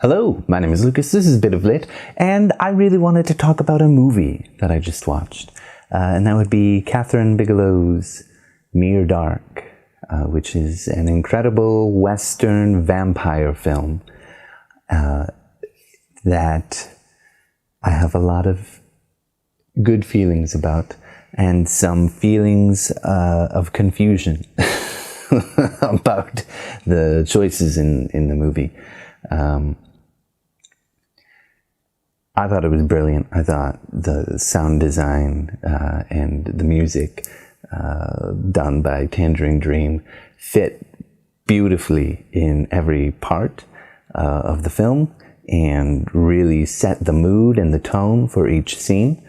Hello, my name is Lucas, this is Bit of Lit, and I really wanted to talk about a movie that I just watched. And that would be Kathryn Bigelow's Near Dark, which is an incredible Western vampire film that I have a lot of good feelings about, and some feelings of confusion about the choices in the movie. I thought it was brilliant. I thought the sound design and the music done by Tangerine Dream fit beautifully in every part of the film and really set the mood and the tone for each scene.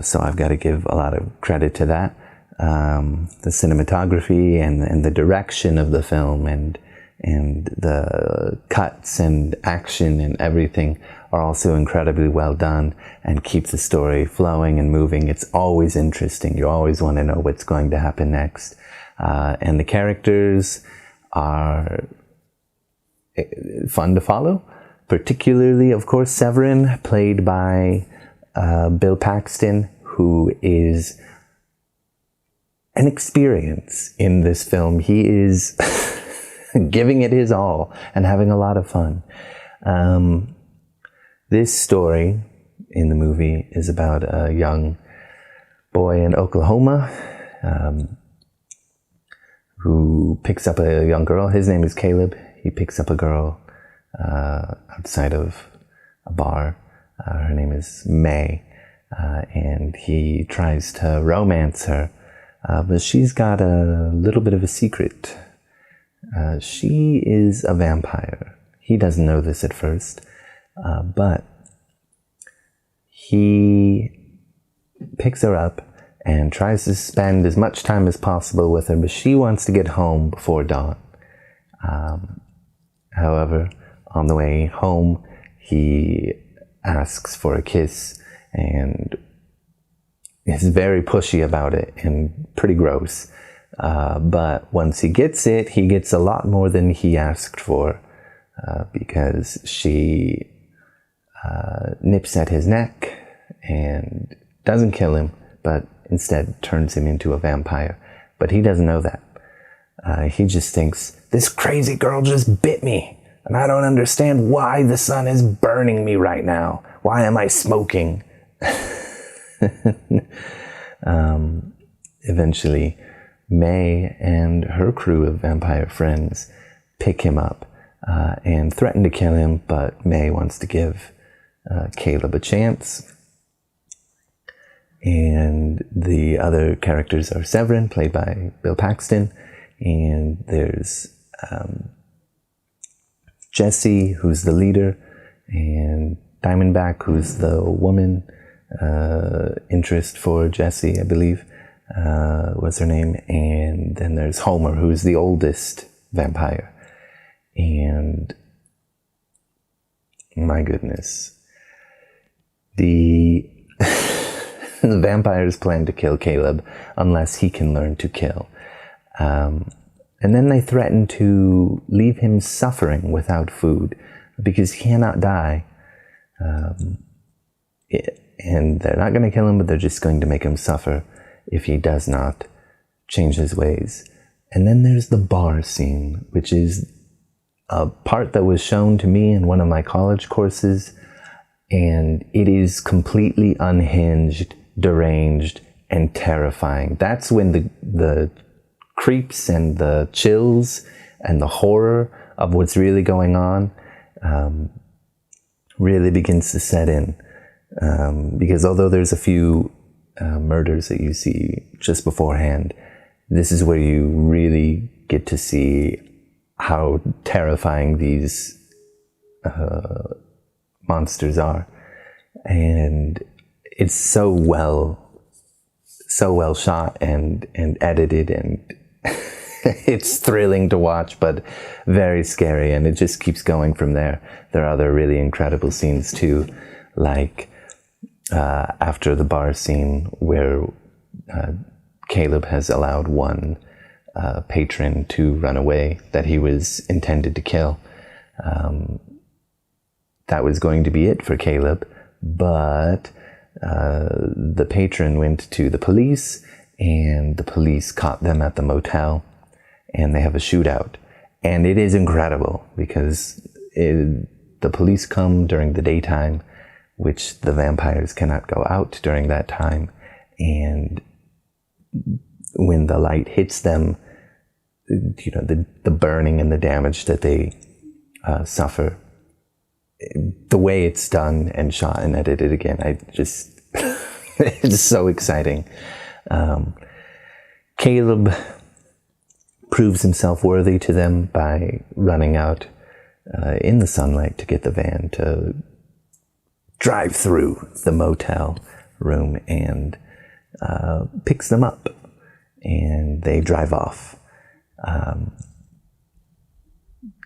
So I've got to give a lot of credit to that. The cinematography and the direction of the film and the cuts and action and everything are also incredibly well done and keep the story flowing and moving. It's always interesting. You always want to know what's going to happen next. And the characters are fun to follow, particularly, of course, Severin, played by Bill Paxton, who is an experience in this film. He is giving it his all and having a lot of fun. This story in the movie is about a young boy in Oklahoma who picks up a young girl. His name is Caleb. He picks up a girl outside of a bar. Her name is May, and he tries to romance her, but she's got a little bit of a secret. She is a vampire. He doesn't know this at first, but he picks her up and tries to spend as much time as possible with her, but she wants to get home before dawn. However, on the way home, he asks for a kiss and is very pushy about it and pretty gross. But once he gets it, he gets a lot more than he asked for, because she nips at his neck and doesn't kill him, but instead turns him into a vampire. But he doesn't know that. He just thinks, this crazy girl just bit me, and I don't understand why the sun is burning me right now. Why am I smoking? Eventually, May and her crew of vampire friends pick him up and threaten to kill him, but May wants to give Caleb a chance. And the other characters are Severin, played by Bill Paxton, and there's Jesse, who's the leader, and Diamondback, who's the woman interest for Jesse, I believe, was her name. And then there's Homer, who's the oldest vampire. And my goodness, the vampires plan to kill Caleb unless he can learn to kill. And then they threaten to leave him suffering without food because he cannot die. And they're not going to kill him, but they're just going to make him suffer if he does not change his ways. And then there's the bar scene, which is a part that was shown to me in one of my college courses, and it is completely unhinged, deranged, and terrifying. That's when the creeps and the chills and the horror of what's really going on really begins to set in. Because although there's a few murders that you see just beforehand, this is where you really get to see how terrifying these monsters are. And it's so well shot and edited, and it's thrilling to watch, but very scary, and it just keeps going from there. There are other really incredible scenes too, like after the bar scene where Caleb has allowed one patron to run away that he was intended to kill. that was going to be it for Caleb, but the patron went to the police, and the police caught them at the motel, and they have a shootout. And it is incredible because the police come during the daytime, which the vampires cannot go out during that time. And when the light hits them, you know, the burning and the damage that they suffer, the way it's done and shot and edited again, it's so exciting. Caleb proves himself worthy to them by running out in the sunlight to get the van to drive through the motel room, and picks them up, and they drive off.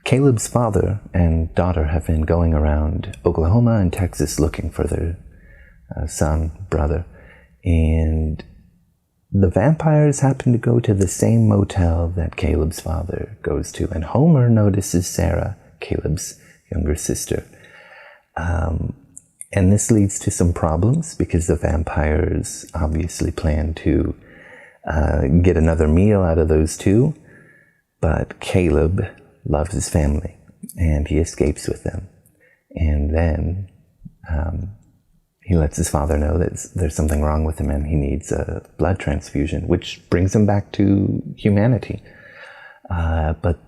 Caleb's father and daughter have been going around Oklahoma and Texas looking for their brother, and the vampires happen to go to the same motel that Caleb's father goes to, and Homer notices Sarah, Caleb's younger sister. And this leads to some problems because the vampires obviously plan to get another meal out of those two, but Caleb loves his family, and he escapes with them. And then he lets his father know that there's something wrong with him and he needs a blood transfusion, which brings him back to humanity. But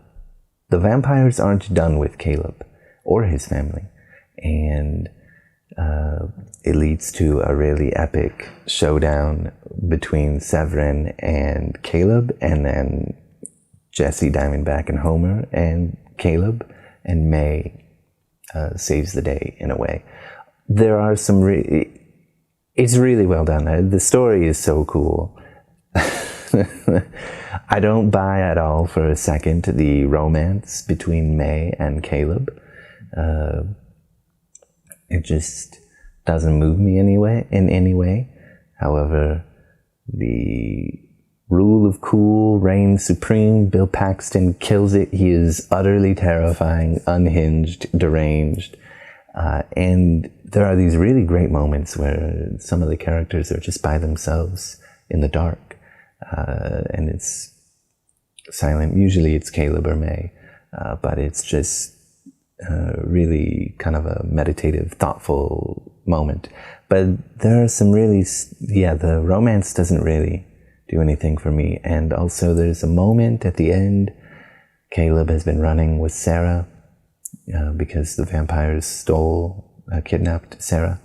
the vampires aren't done with Caleb or his family, and it leads to a really epic showdown between Severin and Caleb, and then Jesse, Diamondback, and Homer, and Caleb, and May saves the day in a way. There are some it's really well done. The story is so cool. I don't buy at all for a second the romance between May and Caleb. It just doesn't move me in any way. However, the rule of cool reigns supreme. Bill Paxton kills it. He is utterly terrifying, unhinged, deranged. And there are these really great moments where some of the characters are just by themselves in the dark. And it's silent. Usually it's Caleb or May. But it's just really kind of a meditative, thoughtful moment. But there are some really, the romance doesn't really do anything for me. And also there's a moment at the end, Caleb has been running with Sarah because the vampires kidnapped Sarah.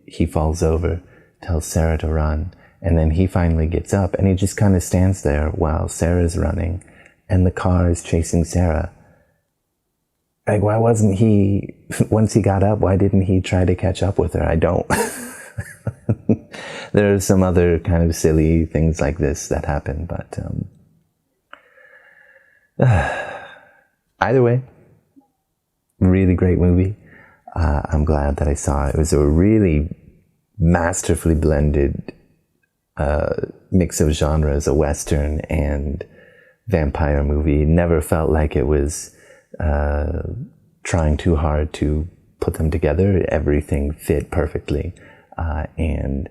He falls over, tells Sarah to run, and then he finally gets up and he just kind of stands there while Sarah's running and the car is chasing Sarah. Like, why wasn't he, once he got up, why didn't he try to catch up with her? I don't. There are some other kind of silly things like this that happen, but either way, really great movie. I'm glad that I saw it. It was a really masterfully blended mix of genres, a Western and vampire movie. Never felt like it was trying too hard to put them together. Everything fit perfectly, and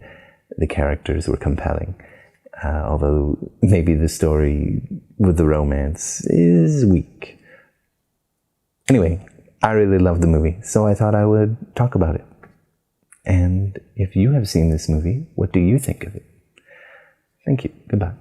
the characters were compelling. Although maybe the story with the romance is weak. Anyway, I really loved the movie, so I thought I would talk about it. And if you have seen this movie, what do you think of it? Thank you. Goodbye.